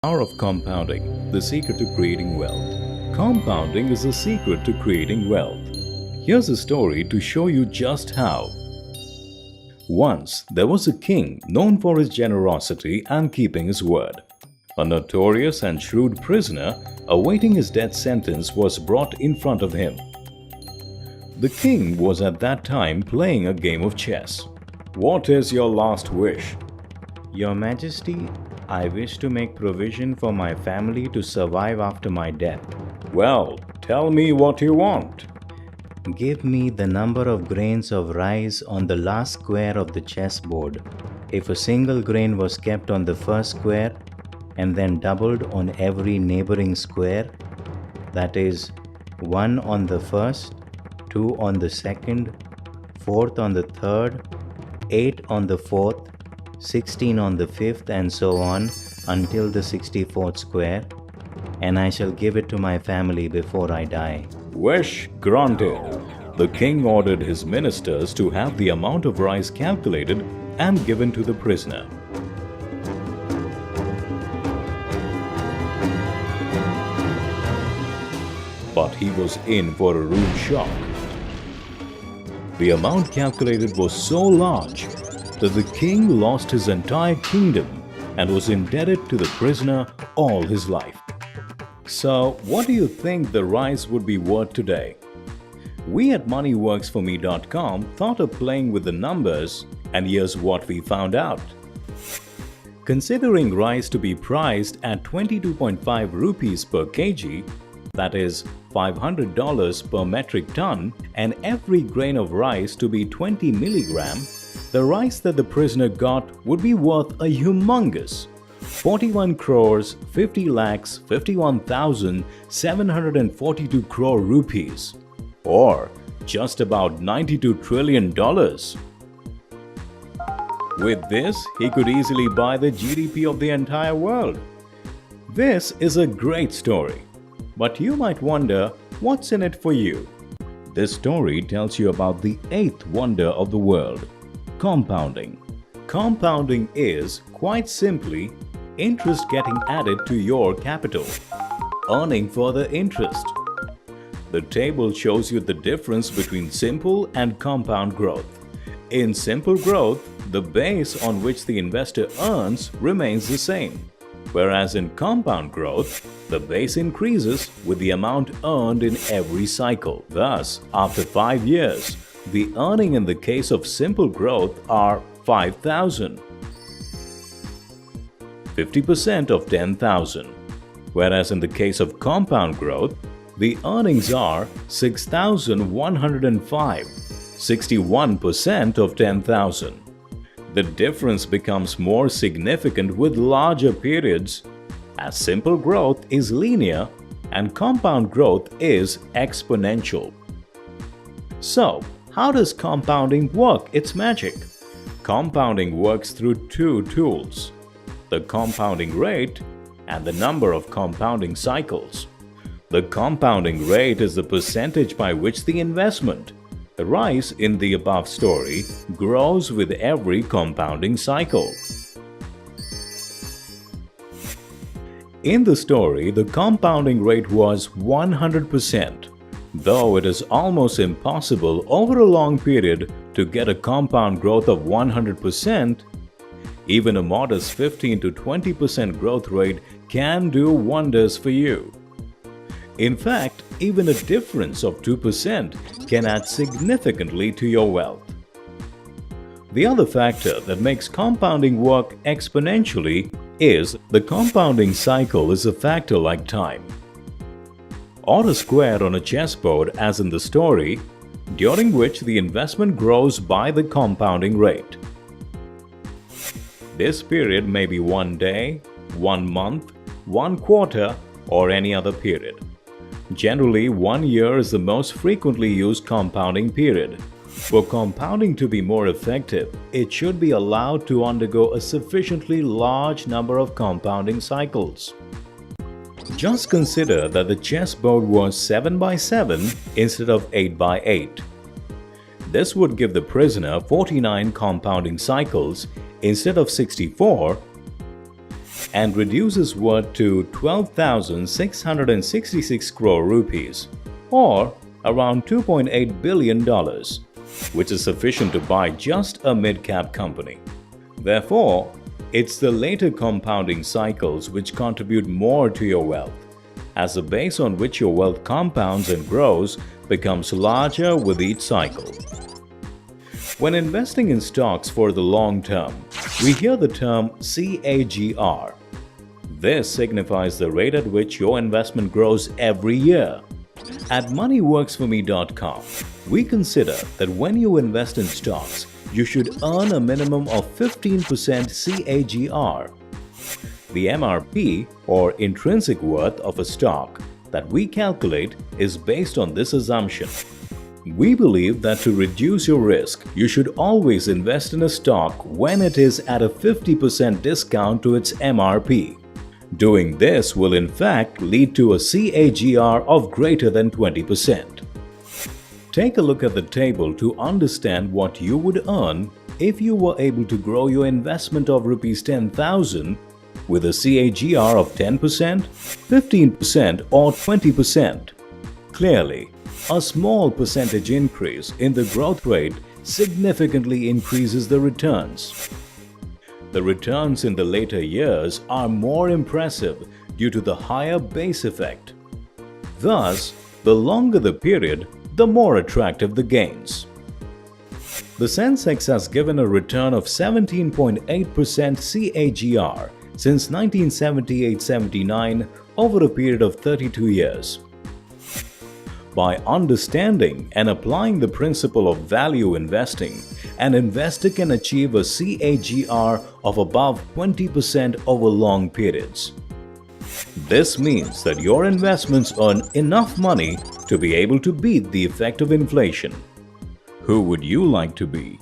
Power of compounding, the secret to creating wealth. Compounding is the secret to creating wealth. Here's a story to show you just how. Once, there was a king known for his generosity and keeping his word. A notorious and shrewd prisoner awaiting his death sentence was brought in front of him. The king was at that time playing a game of chess. "What is your last wish?" Your Majesty, I wish to make provision for my family to survive after my death. "Well, tell me what you want." Give me the number of grains of rice on the last square of the chessboard. If a single grain was kept on the first square and then doubled on every neighboring square, that is, 1 on the first, 2 on the second, 4th on the third, 8 on the fourth, 16 on the fifth, and so on until the 64th square, and I shall give it to my family before I die. Wish granted. The king ordered his ministers to have the amount of rice calculated and given to the prisoner. But he was in for a rude shock. The amount calculated was so large that the king lost his entire kingdom and was indebted to the prisoner all his life. So, what do you think the rice would be worth today? We at moneyworksforme.com thought of playing with the numbers, and here's what we found out. Considering rice to be priced at 22.5 rupees per kg, that is $500 per metric ton, and every grain of rice to be 20 milligram, the rice that the prisoner got would be worth a humongous 41 crores 50 lakhs 51,742 crore rupees, or just about $92 trillion. With this, he could easily buy the GDP of the entire world. This is a great story, but you might wonder what's in it for you. This story tells you about the eighth wonder of the world, compounding. Compounding is, quite simply, interest getting added to your capital, earning further interest. The table shows you the difference between simple and compound growth. In simple growth, the base on which the investor earns remains the same, whereas in compound growth, the base increases with the amount earned in every cycle. Thus, after 5 years, the earning in the case of simple growth are 5,000. 50% of 10,000, whereas in the case of compound growth, the earnings are 6,105, 61% of 10,000. The difference becomes more significant with larger periods, as simple growth is linear and compound growth is exponential. So, how does compounding work its magic? Compounding works through two tools: the compounding rate and the number of compounding cycles. The compounding rate is the percentage by which the investment, the rice in the above story, grows with every compounding cycle. In the story, the compounding rate was 100%. Though it is almost impossible over a long period to get a compound growth of 100%, even a modest 15 to 20% growth rate can do wonders for you. In fact, even a difference of 2% can add significantly to your wealth. The other factor that makes compounding work exponentially is the compounding cycle is a factor like time, or a square on a chessboard as in the story, during which the investment grows by the compounding rate. This period may be 1 day, 1 month, 1 quarter, or any other period. Generally, 1 year is the most frequently used compounding period. For compounding to be more effective, it should be allowed to undergo a sufficiently large number of compounding cycles. Just consider that the chessboard was 7 by 7 instead of 8 by 8. This would give the prisoner 49 compounding cycles instead of 64, and reduces worth to 12,666 crore rupees, or around $2.8 billion, which is sufficient to buy just a mid-cap company. Therefore, it's the later compounding cycles which contribute more to your wealth, as the base on which your wealth compounds and grows becomes larger with each cycle. When investing in stocks for the long term, we hear the term CAGR. This signifies the rate at which your investment grows every year. At moneyworksforme.com, we consider that when you invest in stocks, you should earn a minimum of 15% CAGR. The MRP, or intrinsic worth of a stock, that we calculate is based on this assumption. We believe that to reduce your risk, you should always invest in a stock when it is at a 50% discount to its MRP. Doing this will in fact lead to a CAGR of greater than 20%. Take a look at the table to understand what you would earn if you were able to grow your investment of Rs 10,000 with a CAGR of 10%, 15% or 20%. Clearly, a small percentage increase in the growth rate significantly increases the returns. The returns in the later years are more impressive due to the higher base effect. Thus, the longer the period, the more attractive the gains. The Sensex has given a return of 17.8% CAGR since 1978-79 over a period of 32 years. By understanding and applying the principle of value investing, an investor can achieve a CAGR of above 20% over long periods. This means that your investments earn enough money to be able to beat the effect of inflation. Who would you like to be?